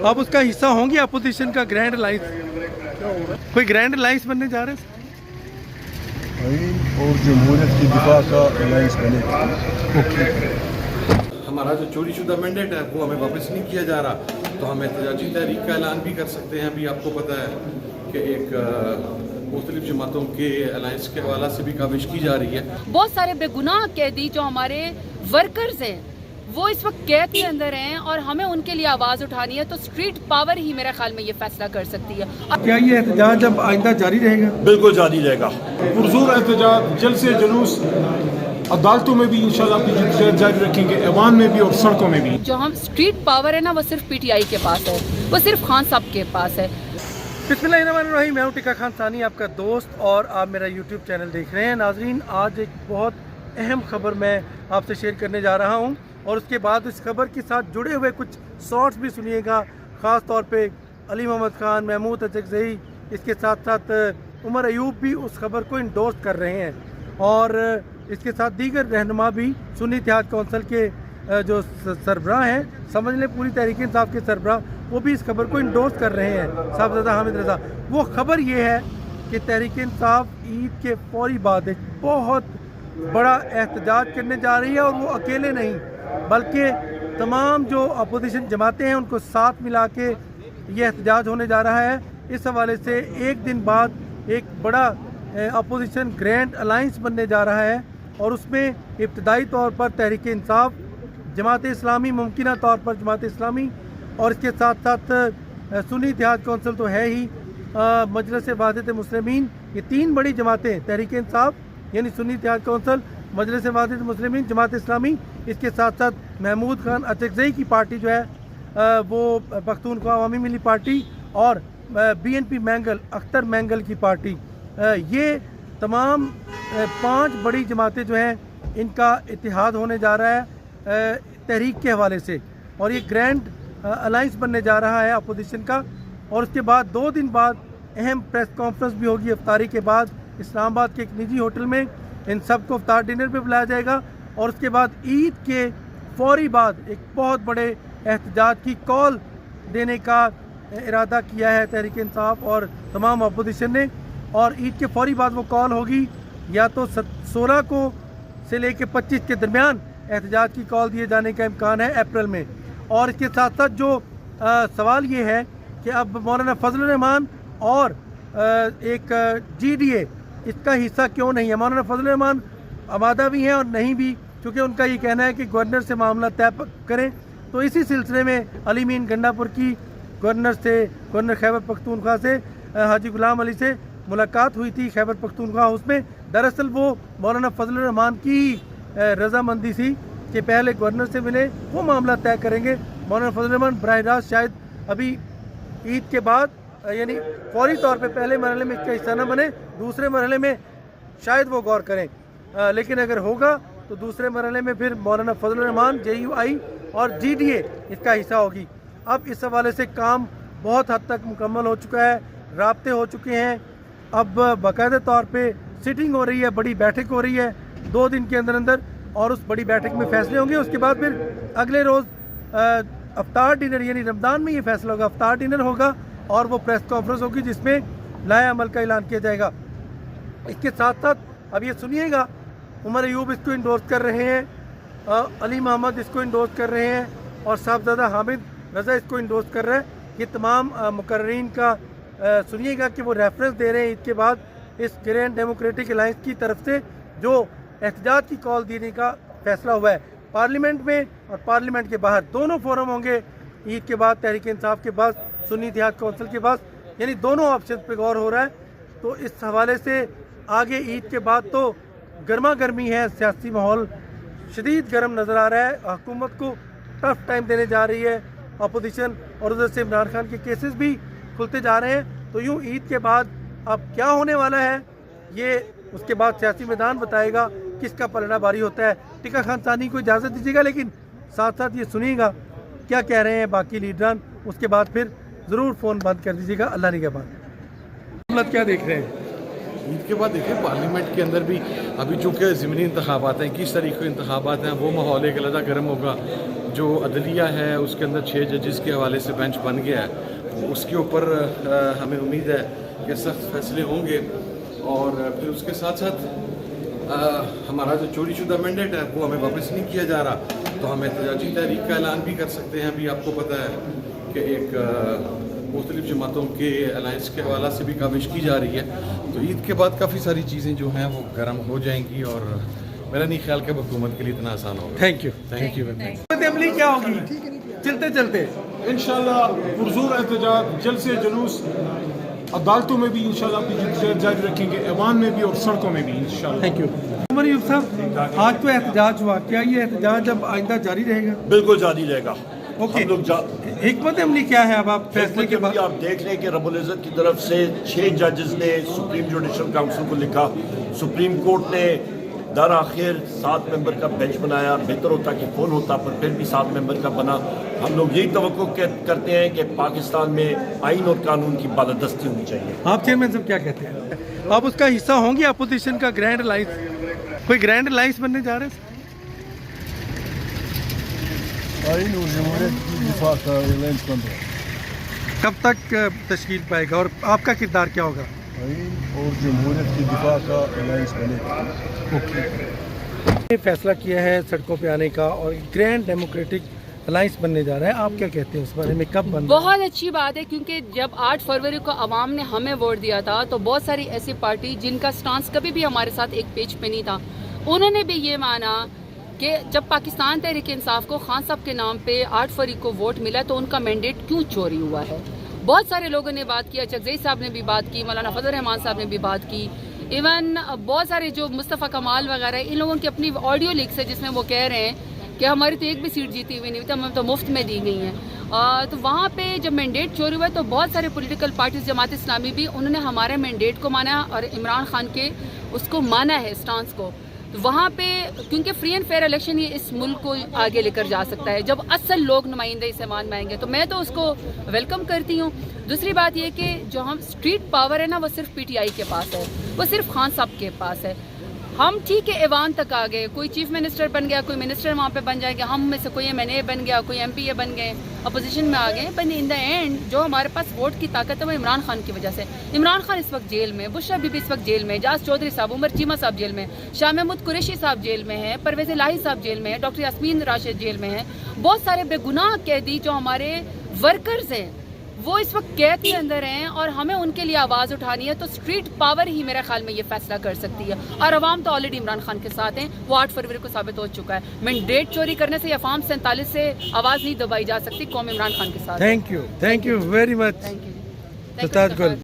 आप उसका हिस्सा होंगे अपोजिशन का ग्रैंड अलायंस, कोई ग्रैंड अलायंस बनने जा रहे हैं और जमहूरियत की दिफा का अलायंस बनेगा। हमारा जो चोरी शुदा मैंडेट है वो हमें वापस नहीं किया जा रहा, तो हम एहतजाजी तहरीक का ऐलान भी कर सकते हैं। अभी आपको पता है कि एक मुख्तलिफ जमातों के अलायंस के हवाला से भी काविश की जा रही है। बहुत सारे बेगुनाह कैदी जो हमारे वर्कर्स हैं वो इस वक्त कैद के अंदर हैं और हमें उनके लिए आवाज़ उठानी है, तो स्ट्रीट पावर ही मेरे ख्याल में ये फैसला कर सकती है। क्या ये एहतजाज अब आइंदा जारी रहेगा? बिल्कुल जारी रहेगा। पुरजोर एहतजाज, जलसे जुलूस अदालतों में भी इंशाल्लाह अपनी जद्दोजहद जारी रखेंगे, ऐवान में भी और सड़कों में भी। जो हम स्ट्रीट पावर है ना वो सिर्फ पीटीआई के पास है, वो सिर्फ खान साहब के पास है। बिस्मिल्लाहिर्रहमानिर्रहीम, मैं हूं टिक्का खान सानी, आपका दोस्त, और आप मेरा यूट्यूब चैनल देख रहे हैं। नाजरीन, आज एक बहुत अहम खबर मैं आपसे शेयर करने जा रहा हूं और उसके बाद इस खबर के साथ जुड़े हुए कुछ शॉर्ट्स भी सुनिएगा। ख़ास तौर पे अली मोहम्मद खान, महमूद अचकज़ई, इसके साथ साथ उमर अयूब भी उस खबर को इंडोर्स कर रहे हैं और इसके साथ दीगर रहनुमा भी सुन्नी इत्तेहाद कौंसिल के जो सरबराह हैं, समझ लें पूरी तहरीक इंसाफ के सरबराह, वो भी इस खबर को इंडोर्स कर रहे हैं। साहबजादा हामिद रज़ा, वो खबर ये है कि तहरीक इंसाफ ईद के फौरी बाद एक बहुत बड़ा एहतजाज करने जा रही है और वो अकेले नहीं बल्कि तमाम जो अपोजिशन जमातें हैं उनको साथ मिला के ये एहतजाज होने जा रहा है। इस हवाले से एक दिन बाद एक बड़ा अपोजिशन ग्रैंड अलायंस बनने जा रहा है और उसमें इब्तदाई तौर पर तहरीक इंसाफ, जमात इस्लामी, मुमकिना तौर पर जमात इस्लामी, और इसके साथ साथ सुन्नी इत्तेहाद कौंसिल तो है ही, मजलिस वाहिदत मुस्लिमीन, ये तीन बड़ी जमातें, तहरीक इंसाफ यानी सुन्नी इत्तेहाद कौंसिल, मजलिस वाहिदत मुस्लिमीन, जमात इस्लामी, इसके साथ साथ महमूद खान अचकज़ई की पार्टी जो है वो पख्तूनख्वा अवामी मिली पार्टी, और BNP मैंगल, अख्तर मैंगल की पार्टी, ये तमाम 5 बड़ी जमातें जो हैं इनका इत्तेहाद होने जा रहा है तहरीक के हवाले से, और ये ग्रैंड अलायंस बनने जा रहा है अपोजिशन का। और उसके बाद 2 दिन बाद अहम प्रेस कॉन्फ्रेंस भी होगी इफ्तारी के बाद इस्लामाबाद के एक निजी होटल में। इन सबको इफ्तार डिनर पे बुलाया जाएगा और उसके बाद ईद के फौरी बाद एक बहुत बड़े एहतजाज की कॉल देने का इरादा किया है तहरीक इंसाफ और तमाम अपोजिशन ने। और ईद के फौरी बाद वो कॉल होगी या तो 16 को से लेकर 25 के दरमियान एहतजाज की कॉल दिए जाने का इम्कान है अप्रैल में। और इसके साथ साथ जो सवाल ये है कि अब मौलाना फजल रहमान और एक GDA इसका हिस्सा क्यों नहीं है। मौलाना फजल रहमान आमादा भी हैं और नहीं भी, क्योंकि उनका ये कहना है कि गवर्नर से मामला तय करें। तो इसी सिलसिले में अली मीन गंडापुर की गवर्नर खैबर पख्तूनख्वा से हाजी गुलाम अली से मुलाकात हुई थी खैबर पख्तूनख्वा हाउस में। दरअसल वो मौलाना फजल रहमान की रजामंदी थी कि पहले गवर्नर से मिले, वो मामला तय करेंगे। मौलाना फजल रहमान बराह रास्त शायद अभी ईद के बाद यानी फौरी तौर पे पहले मरहले में इसका हिस्सा न बने, दूसरे मरहले में शायद वो गौर करें, लेकिन अगर होगा तो दूसरे मरहले में फिर मौलाना फजल रहमान, JUI और GDA इसका हिस्सा होगी। अब इस हवाले से काम बहुत हद तक मुकम्मल हो चुका है, राब्ते हो चुके हैं। अब बाकायदा तौर पे सिटिंग हो रही है, बड़ी बैठक हो रही है 2 दिन के अंदर अंदर, और उस बड़ी बैठक में फैसले होंगे। उसके बाद फिर अगले रोज़ अफ्तार डिनर यानी रमज़ान में ये फैसला होगा, अफ्तार डिनर होगा और वो प्रेस कॉन्फ्रेंस होगी जिसमें लाए अमल का ऐलान किया जाएगा। इसके साथ साथ अब ये सुनिएगा, उमर अयूब इसको इंडोर्स कर रहे हैं, अली मोहम्मद इसको इंडोर्स कर रहे हैं और साहबजादा हामिद रज़ा इसको इंडोर्स कर रहे हैं। ये तमाम मुकर्रीन का सुनिएगा कि वो रेफरेंस दे रहे हैं ईद के बाद इस ग्रैंड डेमोक्रेटिक अलायंस की तरफ से जो एहतजाज की कॉल देने का फैसला हुआ है। पार्लियामेंट में और पार्लियामेंट के बाहर दोनों फोरम होंगे ईद के बाद, तहरीक इंसाफ के बाद, सुन्नी इत्तेहाद कौंसिल के पास, यानी दोनों ऑप्शन पे गौर हो रहा है। तो इस हवाले से आगे ईद के बाद तो गर्मा गर्मी है, सियासी माहौल शदीद गर्म नज़र आ रहा है, हुकूमत को टफ टाइम देने जा रही है अपोजिशन, और उधर से इमरान खान के केसेस भी खुलते जा रहे हैं। तो यूँ ईद के बाद अब क्या होने वाला है ये उसके बाद सियासी मैदान बताएगा किसका पलड़ा भारी होता है। टिक्का खान सानी को इजाज़त दीजिएगा, लेकिन साथ साथ ये सुनिएगा क्या कह रहे हैं बाकी लीडरान, उसके बाद फिर ज़रूर फ़ोन बंद कर दीजिएगा। अल्लाह निगहबान। क्या देख रहे हैं? عید کے بعد دیکھیں پارلیمنٹ کے اندر بھی ابھی چونکہ ضمنی انتخابات ہیں 21 تاریخ کو انتخابات ہیں، وہ ماحول ایک علیحدہ گرم ہوگا. جو عدلیہ ہے اس کے اندر 6 ججز کے حوالے سے بینچ بن گیا ہے، اس کے اوپر ہمیں امید ہے کہ سخت فیصلے ہوں گے. اور پھر اس کے ساتھ ساتھ ہمارا جو چوری شدہ مینڈیٹ ہے وہ ہمیں واپس نہیں کیا جا رہا، تو ہم احتجاجی تحریک کا اعلان بھی کر سکتے ہیں. ابھی آپ کو پتہ ہے کہ ایک مختلف جماعتوں کے الائنس کے حوالہ سے بھی کاوش کی جا رہی ہے. تو عید کے بعد کافی ساری چیزیں جو ہیں وہ گرم ہو جائیں گی، اور میرا نہیں خیال کہ حکومت کے لیے اتنا آسان ہوگا. Thank you. Thank you. حکمت عملی کیا ہوگی چلتے چلتے؟ انشاءاللہ پرزور احتجاج، جلسے جلوس عدالتوں میں بھی انشاءاللہ اپنی جدوجہد جاری رکھیں گے، ایوان میں بھی اور سڑکوں میں بھی انشاءاللہ. Thank you. عمر ایوب صاحب، آج تو احتجاج ہوا، کیا یہ احتجاج اب آئندہ جاری رہے گا؟ بالکل جاری رہے گا. اوکے. ہم لوگ حکمت عملی کیا ہے اب آپ فیصلے کے بعد؟ آپ دیکھ لیں کہ رب العزت کی طرف سے 6 ججز نے سپریم جوڈیشل کاؤنسل کو لکھا، سپریم کورٹ نے در آخر 7 ممبر کا بینچ بنایا. بہتر ہوتا کہ فل ہوتا، پر پھر بھی 7 ممبر کا بنا. ہم لوگ یہی توقع کرتے ہیں کہ پاکستان میں آئین اور قانون کی بالادستی ہونی چاہیے. آپ چیئرمین صاحب کیا کہتے ہیں؟ آپ اس کا حصہ ہوں گے اپوزیشن کا گرینڈ الائنس؟ کوئی گرینڈ الائنس بننے جا رہے ہیں؟ آئین اور جمہوریت کی دفاع کا الائنس بن رہا ہے. کب تک تشکیل پائے گا اور آپ کا کردار کیا ہوگا؟ آئین اور جمہوریت کی دفاع کا الائنس بنے گا. یہ فیصلہ کیا ہے سڑکوں پہ آنے کا اور گرینڈ ڈیموکریٹک الائنس بننے جا رہا ہے، آپ کیا کہتے ہیں اس بارے میں؟ کب بن؟ بہت اچھی بات ہے، کیونکہ جب 8 فروری کو عوام نے ہمیں ووٹ دیا تھا تو بہت ساری ایسی پارٹی جن کا سٹانس کبھی بھی ہمارے ساتھ ایک پیج پہ نہیں تھا، انہوں نے بھی یہ مانا کہ جب پاکستان تحریک انصاف کو خان صاحب کے نام پہ 8 فروری کو ووٹ ملا تو ان کا مینڈیٹ کیوں چوری ہوا ہے. بہت سارے لوگوں نے بات کی، چکزئی صاحب نے بھی بات کی، مولانا فضل الرحمان صاحب نے بھی بات کی، ایون بہت سارے جو مصطفیٰ کمال وغیرہ، ان لوگوں کی اپنی آڈیو لیکس ہے جس میں وہ کہہ رہے ہیں کہ ہماری تو ایک بھی سیٹ جیتی ہوئی نہیں تھی، ہمیں تو مفت میں دی گئی ہیں. تو وہاں پہ جب مینڈیٹ چوری ہوا ہے تو بہت سارے پولیٹیکل پارٹیز، جماعت اسلامی بھی، انہوں نے ہمارے مینڈیٹ کو مانا اور عمران خان کے اس کو مانا ہے اسٹانس کو. تو وہاں پہ کیونکہ فری اینڈ فیئر الیکشن یہ اس ملک کو آگے لے کر جا سکتا ہے جب اصل لوگ نمائندے اس ایوان میں آئیں گے، تو میں تو اس کو ویلکم کرتی ہوں. دوسری بات یہ کہ جو ہم اسٹریٹ پاور ہے نا وہ صرف پی ٹی آئی کے پاس ہے، وہ صرف خان صاحب کے پاس ہے. ہم ٹھیک ہے ایوان تک آ گئے، کوئی چیف منسٹر بن گیا، کوئی منسٹر وہاں پہ بن جائے گا، ہم میں سے کوئی ایم این اے بن گیا، کوئی ایم پی اے بن گئے، اپوزیشن میں آ گئے، بٹ ان دا اینڈ جو ہمارے پاس ووٹ کی طاقت ہے وہ عمران خان کی وجہ سے. عمران خان اس وقت جیل میں، بشرا بی بی اس وقت جیل میں، اعجاز چودھری صاحب، عمر چیمہ صاحب جیل میں، شاہ محمود قریشی صاحب جیل میں ہیں، پرویز الہی صاحب جیل میں ہیں، ڈاکٹر یاسمین راشد جیل میں ہیں. بہت سارے بے گناہ قیدی جو ہمارے ورکرز ہیں وہ اس وقت قید کے اندر ہیں اور ہمیں ان کے لیے آواز اٹھانی ہے. تو اسٹریٹ پاور ہی میرے خیال میں یہ فیصلہ کر سکتی ہے، اور عوام تو آلریڈی عمران خان کے ساتھ ہیں، وہ 8 فروری کو ثابت ہو چکا ہے. مینڈیٹ چوری کرنے سے یا فارم 47 سے آواز نہیں دبائی جا سکتی، قوم عمران خان کے ساتھ. Thank you very much thank you. استاد گل.